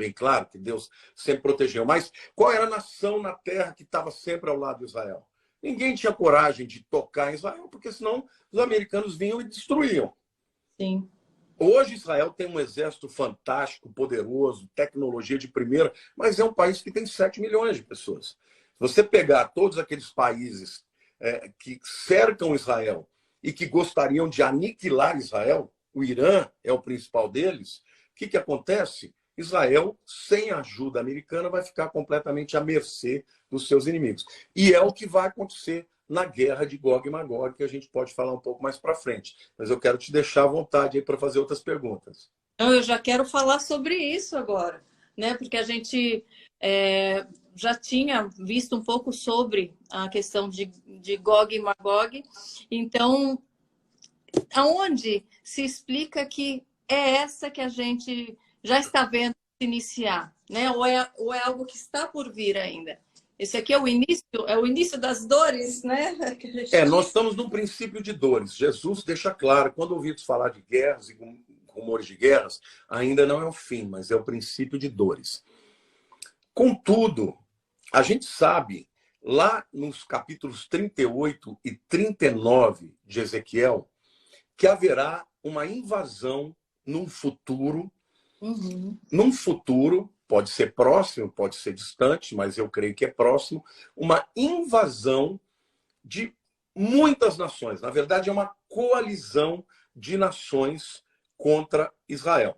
bem claro que Deus sempre protegeu. Mas qual era a nação na terra que estava sempre ao lado de Israel? Ninguém tinha coragem de tocar em Israel, porque senão os americanos vinham e destruíam. Sim. Hoje Israel tem um exército fantástico, poderoso, tecnologia de primeira, mas é um país que tem 7 milhões de pessoas. Se você pegar todos aqueles países que cercam Israel e que gostariam de aniquilar Israel, o Irã é o principal deles, o que acontece? Israel, sem ajuda americana, vai ficar completamente à mercê dos seus inimigos. E é o que vai acontecer na guerra de Gog e Magog, que a gente pode falar um pouco mais para frente. Mas eu quero te deixar à vontade aí para fazer outras perguntas. Então, eu já quero falar sobre isso agora, né? Porque a gente já tinha visto um pouco sobre a questão de Gog e Magog. Então, aonde se explica que é essa que a gente já está vendo se iniciar, né? Ou é algo que está por vir ainda? Esse aqui é o início das dores, né? Nós estamos num princípio de dores. Jesus deixa claro, quando ouvidos falar de guerras e rumores de guerras, ainda não é o fim, mas é o princípio de dores. Contudo, a gente sabe, lá nos capítulos 38 e 39 de Ezequiel, que haverá uma invasão num futuro, pode ser próximo, pode ser distante, mas eu creio que é próximo, uma invasão de muitas nações. Na verdade, é uma coalizão de nações contra Israel.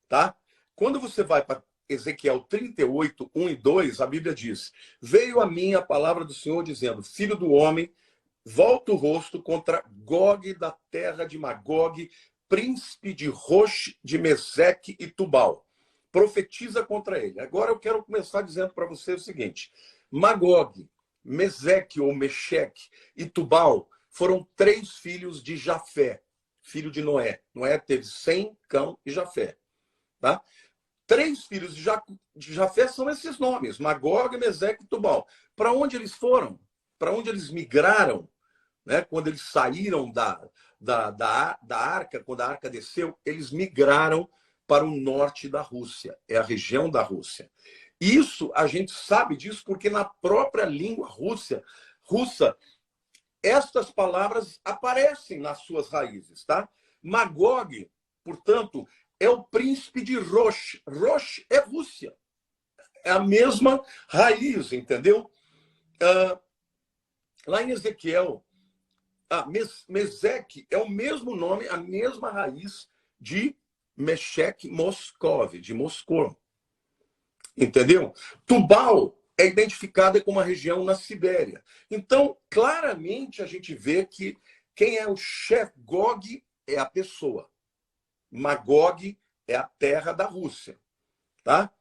Tá? Quando você vai para Ezequiel 38, 1 e 2, a Bíblia diz: veio a mim a palavra do Senhor dizendo, filho do homem, volta o rosto contra Gog da terra de Magog, príncipe de Rosh, de Meseque e Tubal. Profetiza contra ele. Agora eu quero começar dizendo para você o seguinte: Magog, Meseque ou Mexeque e Tubal foram 3 filhos de Jafé, filho de Noé. Noé teve Sem, Cão e Jafé. Tá? 3 filhos de Jafé são esses nomes: Magog, Meseque e Tubal. Para onde eles foram? Para onde eles migraram? Né? Quando eles saíram da arca, quando a arca desceu, eles migraram para o norte da Rússia. É a região da Rússia. Isso, a gente sabe disso porque na própria língua russa, estas palavras aparecem nas suas raízes. Tá? Magog, portanto, é o príncipe de Rosh. Rosh é Rússia. É a mesma raiz, entendeu? Lá em Ezequiel, Meseque é o mesmo nome, a mesma raiz de Meshech Moskov, de Moscou. Entendeu? Tubal é identificada como uma região na Sibéria. Então, claramente, a gente vê que quem é o chefe, Gog é a pessoa. Magog é a terra da Rússia. Tá?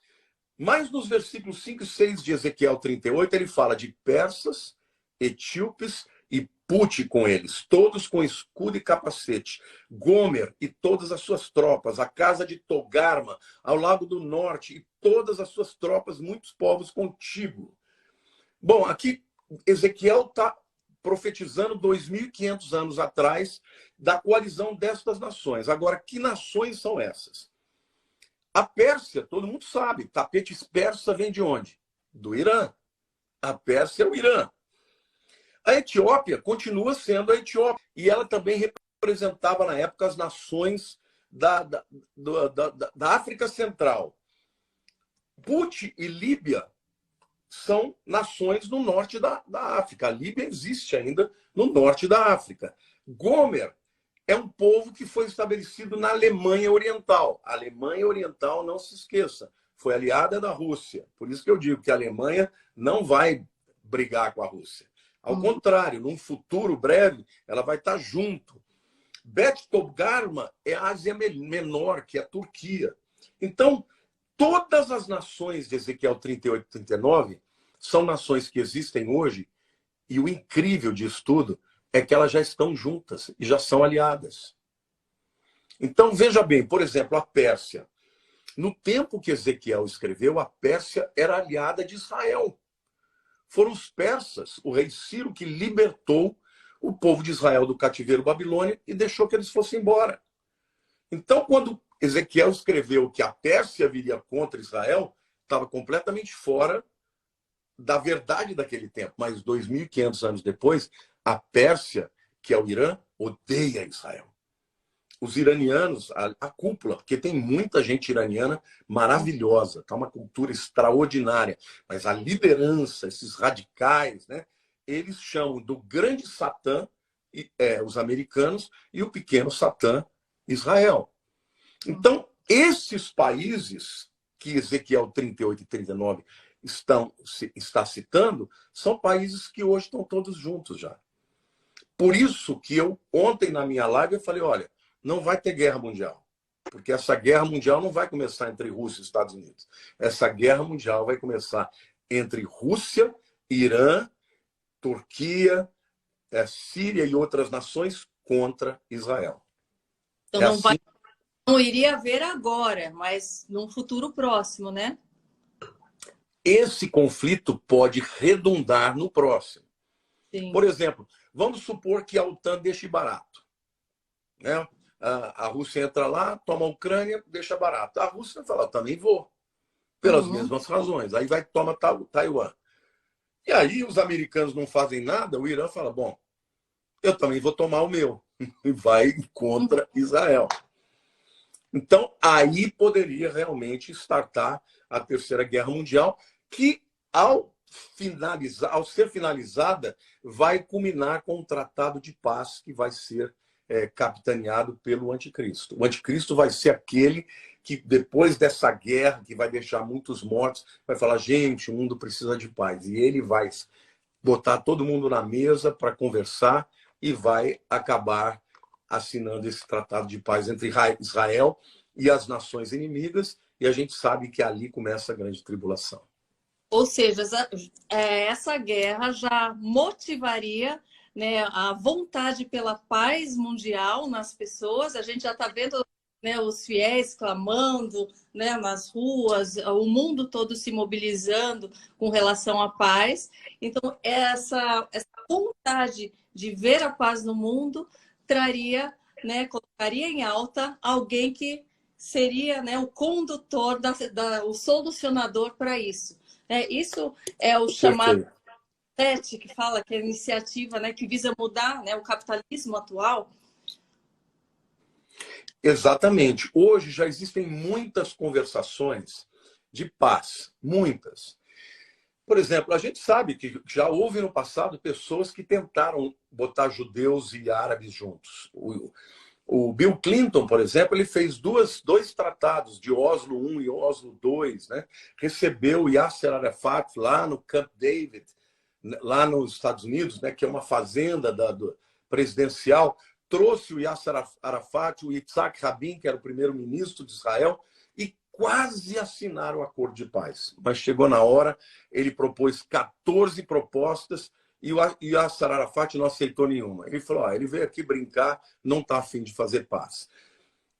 Mas nos versículos 5 e 6 de Ezequiel 38, ele fala de persas, etíopes e Pute com eles, todos com escudo e capacete, Gomer e todas as suas tropas, a casa de Togarma, ao lado do norte, e todas as suas tropas, muitos povos contigo. Bom, aqui Ezequiel está profetizando 2.500 anos atrás da coalizão destas nações. Agora, que nações são essas? A Pérsia, todo mundo sabe, tapete persa vem de onde? Do Irã. A Pérsia é o Irã. A Etiópia continua sendo a Etiópia. E ela também representava, na época, as nações da África Central. Put e Líbia são nações no norte da África. A Líbia existe ainda no norte da África. Gomer é um povo que foi estabelecido na Alemanha Oriental. A Alemanha Oriental, não se esqueça, foi aliada da Rússia. Por isso que eu digo que a Alemanha não vai brigar com a Rússia. Ao contrário, num futuro breve, ela vai estar junto. Bet Togarma é a Ásia Menor, que é a Turquia. Então, todas as nações de Ezequiel 38 e 39 são nações que existem hoje, e o incrível disso tudo é que elas já estão juntas e já são aliadas. Então, veja bem, por exemplo, a Pérsia. No tempo que Ezequiel escreveu, a Pérsia era aliada de Israel. Foram os persas, o rei Ciro, que libertou o povo de Israel do cativeiro babilônico e deixou que eles fossem embora. Então, quando Ezequiel escreveu que a Pérsia viria contra Israel, estava completamente fora da verdade daquele tempo. Mas 2.500 anos depois, a Pérsia, que é o Irã, odeia Israel. Os iranianos, a cúpula, porque tem muita gente iraniana maravilhosa, tá uma cultura extraordinária, mas a liderança, esses radicais, né, eles chamam do grande Satã, os americanos, e o pequeno Satã, Israel. Então, esses países que Ezequiel 38 e 39 está citando, são países que hoje estão todos juntos já. Por isso que eu, ontem na minha live, eu falei, olha, não vai ter guerra mundial. Porque essa guerra mundial não vai começar entre Rússia e Estados Unidos. Essa guerra mundial vai começar entre Rússia, Irã, Turquia, Síria e outras nações contra Israel. Então não iria haver agora, mas num futuro próximo, né? Esse conflito pode redundar no próximo. Sim. Por exemplo, vamos supor que a OTAN deixe barato, né? A Rússia entra lá, toma a Ucrânia, deixa barato. A Rússia vai falar, eu também vou, pelas mesmas razões. Aí vai toma Taiwan. E aí os americanos não fazem nada, o Irã fala, bom, eu também vou tomar o meu. E vai contra Israel. Então, aí poderia realmente startar a Terceira Guerra Mundial, que ao ser finalizada, vai culminar com um tratado de paz que vai ser capitaneado pelo anticristo. O anticristo vai ser aquele que, depois dessa guerra, que vai deixar muitos mortos, vai falar, gente, o mundo precisa de paz. E ele vai botar todo mundo na mesa para conversar e vai acabar assinando esse tratado de paz entre Israel e as nações inimigas, e a gente sabe que ali começa a grande tribulação. Ou seja, essa guerra já motivaria, né, a vontade pela paz mundial nas pessoas. A gente já está vendo, né, os fiéis clamando, né, nas ruas, o mundo todo se mobilizando com relação à paz. Então, essa vontade de ver a paz no mundo traria, né, colocaria em alta alguém que seria, né, o condutor, o solucionador para isso. Isso é o chamado PET, que fala que é a iniciativa, né, que visa mudar, né, o capitalismo atual. Exatamente. Hoje já existem muitas conversações de paz, muitas. Por exemplo, a gente sabe que já houve no passado pessoas que tentaram botar judeus e árabes juntos. O Bill Clinton, por exemplo, ele fez dois tratados, de Oslo I e Oslo II, né? Recebeu Yasser Arafat lá no Camp David, lá nos Estados Unidos, né? Que é uma fazenda presidencial, trouxe o Yasser Arafat, o Yitzhak Rabin, que era o primeiro-ministro de Israel, e quase assinaram o acordo de paz. Mas chegou na hora, ele propôs 14 propostas, e o Yasser Arafat não aceitou nenhuma. Ele falou, ele veio aqui brincar, não está a fim de fazer paz.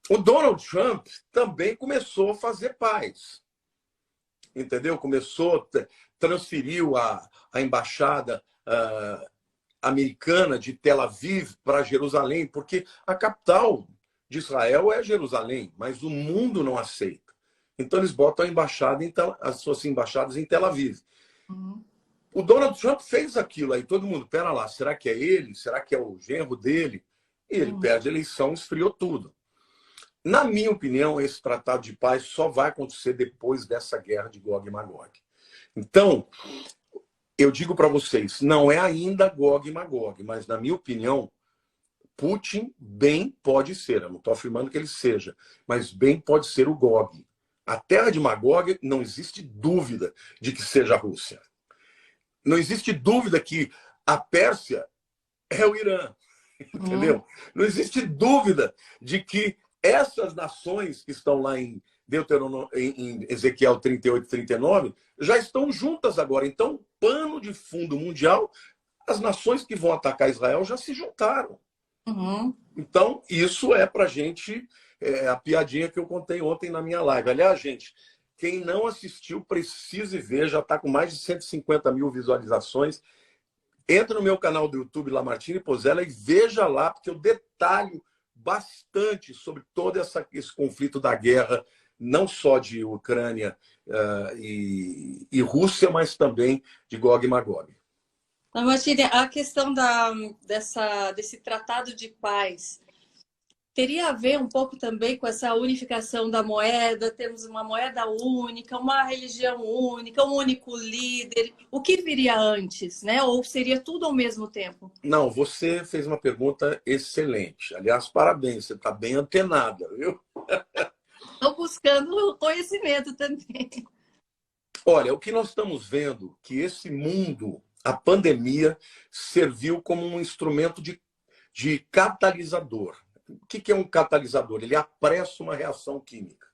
O Donald Trump também começou a fazer paz. Entendeu? Transferiu a embaixada americana de Tel Aviv para Jerusalém, porque a capital de Israel é Jerusalém, mas o mundo não aceita. Então eles botam as suas embaixadas em Tel Aviv. O Donald Trump fez aquilo aí, todo mundo, pera lá, será que é ele? Será que é o genro dele? E ele perde a eleição, esfriou tudo. Na minha opinião, esse tratado de paz só vai acontecer depois dessa guerra de Gog e Magog. Então, eu digo para vocês, não é ainda Gog e Magog, mas na minha opinião, Putin bem pode ser, eu não estou afirmando que ele seja, mas bem pode ser o Gog. A terra de Magog não existe dúvida de que seja a Rússia. Não existe dúvida que a Pérsia é o Irã, entendeu? Não existe dúvida de que essas nações que estão lá em Ezequiel 38 e 39 já estão juntas agora. Então, pano de fundo mundial, as nações que vão atacar Israel já se juntaram. Então, isso é para a gente, a piadinha que eu contei ontem na minha live. Aliás, gente, quem não assistiu, precisa ver, já está com mais de 150 mil visualizações. Entra no meu canal do YouTube, Lamartine Pozzella, e veja lá, porque eu detalho bastante sobre todo esse conflito da guerra, não só de Ucrânia e Rússia, mas também de Gog e Magog. Martine, a questão desse tratado de paz teria a ver um pouco também com essa unificação da moeda, temos uma moeda única, uma religião única, um único líder. O que viria antes, né? Ou seria tudo ao mesmo tempo? Não, você fez uma pergunta excelente. Aliás, parabéns, você está bem antenada, viu? Estou buscando conhecimento também. Olha, o que nós estamos vendo que esse mundo, a pandemia, serviu como um instrumento de catalisador. O que é um catalisador? Ele apressa uma reação química.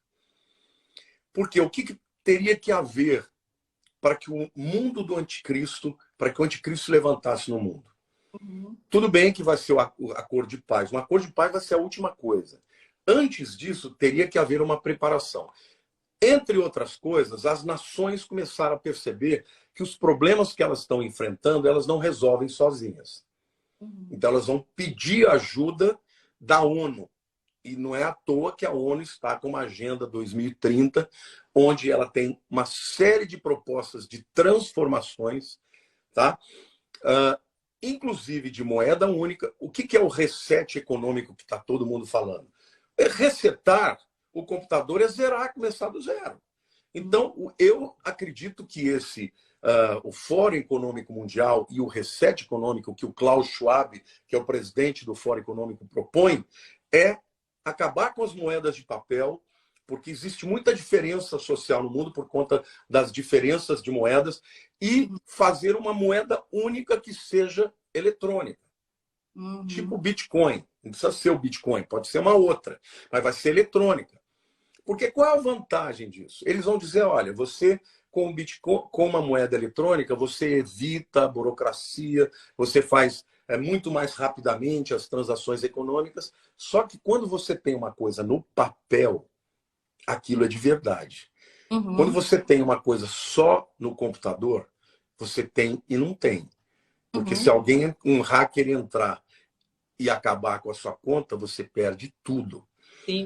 Porque o que teria que haver para que o mundo do anticristo, para que o anticristo se levantasse no mundo? Tudo bem que vai ser o acordo de paz. Um acordo de paz vai ser a última coisa. Antes disso, teria que haver uma preparação. Entre outras coisas, as nações começaram a perceber que os problemas que elas estão enfrentando, elas não resolvem sozinhas. Então, elas vão pedir ajuda da ONU. E não é à toa que a ONU está com uma Agenda 2030, onde ela tem uma série de propostas de transformações, tá? Inclusive de moeda única. O que é o reset econômico que está todo mundo falando? Resetar o computador é zerar, começar do zero. Então, eu acredito que o Fórum Econômico Mundial e o reset econômico que o Klaus Schwab, que é o presidente do Fórum Econômico, propõe, é acabar com as moedas de papel, porque existe muita diferença social no mundo por conta das diferenças de moedas, e fazer uma moeda única que seja eletrônica. Tipo o Bitcoin. Não precisa ser o Bitcoin, pode ser uma outra, mas vai ser eletrônica. Porque qual é a vantagem disso? Eles vão dizer, olha, você com o Bitcoin, com uma moeda eletrônica, você evita a burocracia, você faz muito mais rapidamente as transações econômicas. Só que quando você tem uma coisa no papel, aquilo é de verdade. Quando você tem uma coisa só no computador, você tem e não tem. Porque se alguém, um hacker entrar e acabar com a sua conta, você perde tudo.